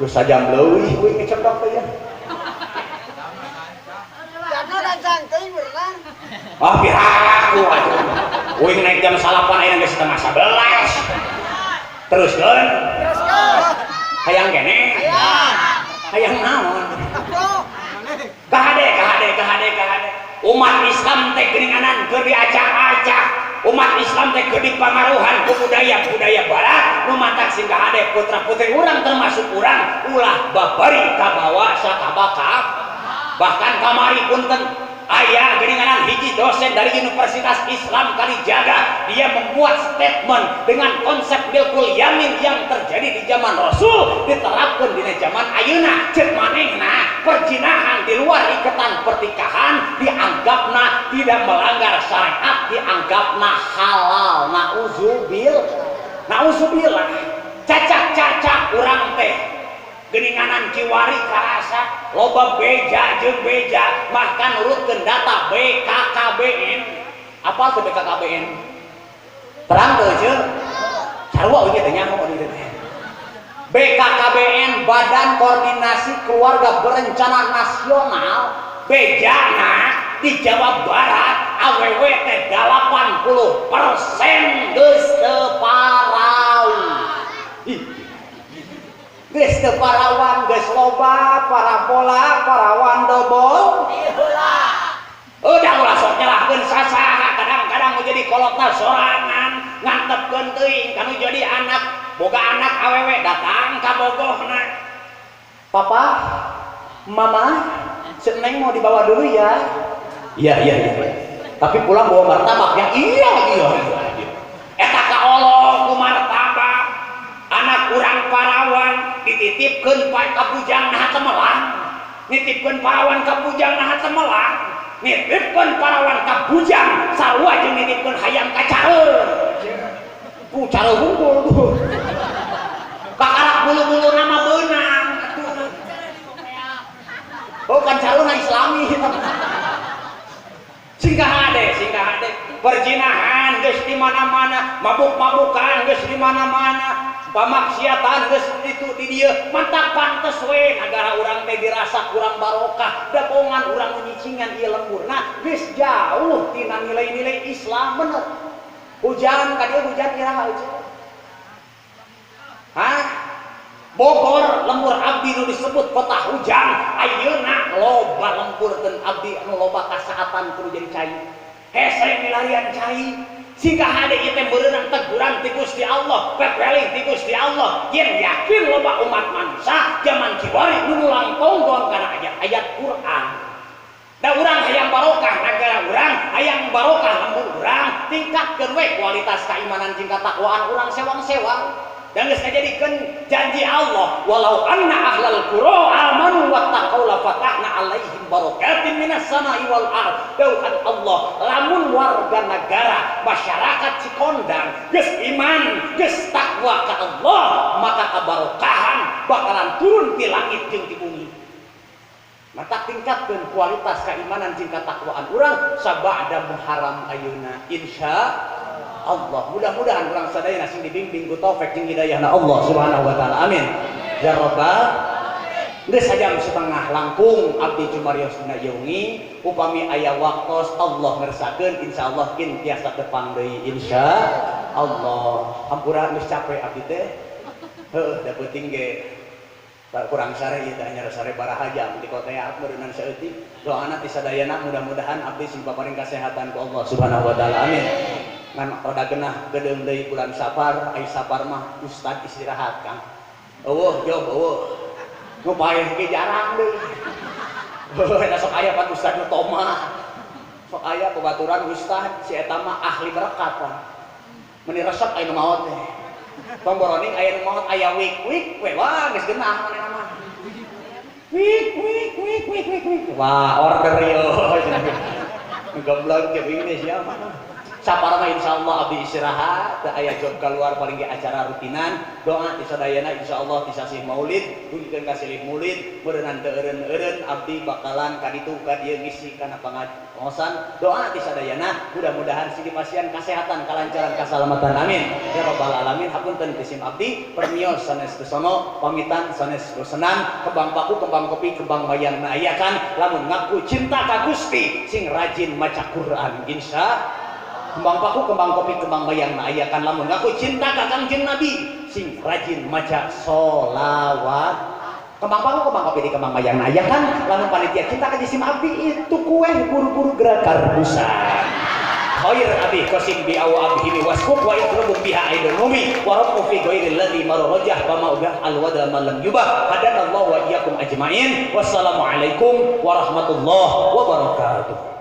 Geus sajam leuwih kuy ngecemdok teh ya. Jadna rancang teuing berenang. Ah piraku atuh. Uing naik jam 8 aya geus setengah 11. Teruskeun. Hayang kene. Hayang naon? Kahade. Umat Islam teh geuninganan keur diacak-acak. Umat Islam teh keur dipangaruhan ku budaya barat. Nu matak sing kahade putra-putri urang termasuk urang ulah babari kabawa sakabaka. Bahkan kamari punten aya geuninganan hiji dosen dari Universitas Islam Kalijaga, dia membuat statement dengan konsep milkul yamin yang terjadi di zaman Rasul diterapkan di zaman ayeuna. Cek manehna perjinahan di luar ikatan pertikahan dianggapna tidak melanggar syariat, dianggapna halal. Nauzubillah. Cacak-cacak urang teh geuninganan kiwari karasa loba beja jeung beja bahkan nurutkeun data BKKBN. Apa tuh BKKBN? Terang teu ceuk? Sarua ieu teh nyaho di dieu. BKKBN Badan Koordinasi Keluarga Berencana Nasional, bejana di Jawa Barat awewe teh 80% geus teu paraw. Geus teu parawan, geus loba parabola, parawan dobol. Udah ulah sok nyalahkeun sasaha, kadang-kadang jadi kolotna sorangan, ngantepkeun teuing kanu jadi anak, boga anak awewe datang ka bogohna. Papa, Mama, si Neng mau dibawa dulu ya. Iya. Tapi pulang bawa martabak yang iya. Eta kaolong ku martabak. Anak urang parawan dititipkeun ka bujang naha temelang, nitipkeun parawan ka bujang naha temelang, nitipkeun parawan ka bujang sarua jeung nitipkeun hayam ka careum. Ku careum unggul tuh. Kakarak bulu-bulu nama beunang. Oh kan careuna Islami. Singgah ade. Perjinahan geus di mana-mana, mabuk-mabukan geus di mana-mana. Pamaksiatan geus itu di dieu mantak pantes we nagara urang teh dirasa kurang barokah, dapongan urang nyicingan ieu lemburna geus jauh tina nilai-nilai Islam bener. Hujan ka dieu hujan iraha eueuh. Bogor lembur abdi nu disebut kota hujan, ayeuna loba lembur dan abdi anu loba kasaatan kudu jadi cai. Hese milarian cai. Sehingga hade ieu teh beunang teguran ti Gusti Allah, pepeling ti Gusti Allah, yen yakin loba umat manusia zaman kiwari nu ulang tonggong kana ayat-ayat Quran. Da urang hayang barokah nagara urang, hayang barokah lembur urang, tingkatkeun we kualitas keimanan jeung katakwaan urang sewang-sewang. Dan geus ngajadikeun janji Allah, walau anna ahlal qura amanu wattaqau la fatahna alaihim barakatin minas sama'i wal ard. Dauhan Allah, lamun warga negara masyarakat Cikondang geus iman, geus takwa ka Allah, maka kabarokahan bakalan turun ti langit jeung ti bumi. Mata tingkatkeun kualitas keimanan jeung katakwaan urang sabada muharram ayeuna insya Allah. Mudah-mudahan orang sadaya sing dibimbing ku taufik jeung hidayahna Allah Subhanahu wa taala. Amin. Ya rabbal geus sajam setengah langkung abdi cumarios dina yeungi upami aya waktos Allah ngersakeun insyaallah kin tiasa tepang deui insyaallah. Hampura geus capek abdi teh. Heuh da peuting ge kurang sare ieu teh anyar sare baraha jam di kota ya beureunan saeutik. Doana ti sadayana mudah-mudahan abdi sing paparing kasehatan ku Allah Subhanahu wa taala. Amin. Ngan roda genah gedeung deui bulan Sapar, ai Sapar mah ustad istirahat Kang. Eueuh jog eueuh. Nu paeh ge jarang deui. Eta sok aya pan ustad nu tomah. Sok aya babaturan ustad si eta mah ahli berkat pan. Meni resep aya nu maot teh. Pamboroning aya nu maot aya wik-wik we wah geus genah manehna mah. Wik. Wah order yo. Goblok ge Inggris ya mah. Sapar mah insyaallah abdi istirahat, teu aya job keluar paling ge acara rutinan, doa ti sadayana insyaallah ti sasih Maulid, dugikeun ka silih Maulid, beureunan teu eureun-eureun abdi bakalan ka ditu ka dieu ngisi kana Ngosan doa ti sadayana mudah-mudahan si pasien kesehatan kelancaran keselamatan amin ya rabbal alamin. Hapunten ti sim abdi permios sanes besono pamitan sanes bosenan kembang paku kembang kopi kembang mayang naayakan lamun ngaku cinta ka Gusti sing rajin maca Quran insya kembang paku kembang kopi kembang mayang naayakan lamun ngaku cinta ka Kangjeng Nabi sing rajin maca sholawat. Kembang paku kembang kopi di kembang mayang naayakan lamun panitia kita ka sim abdi itu kue buru-buru gerak karbusan khair abi qasim bi aw abhi wasqut wa yatlubu biha aidan numi wa rabbu fi ghairil ladzi marajah wa ma'ubah al wadal man lam yubah hadanallahu wa iyyakum ajmain wassalamu alaikum warahmatullahi wabarakatuh.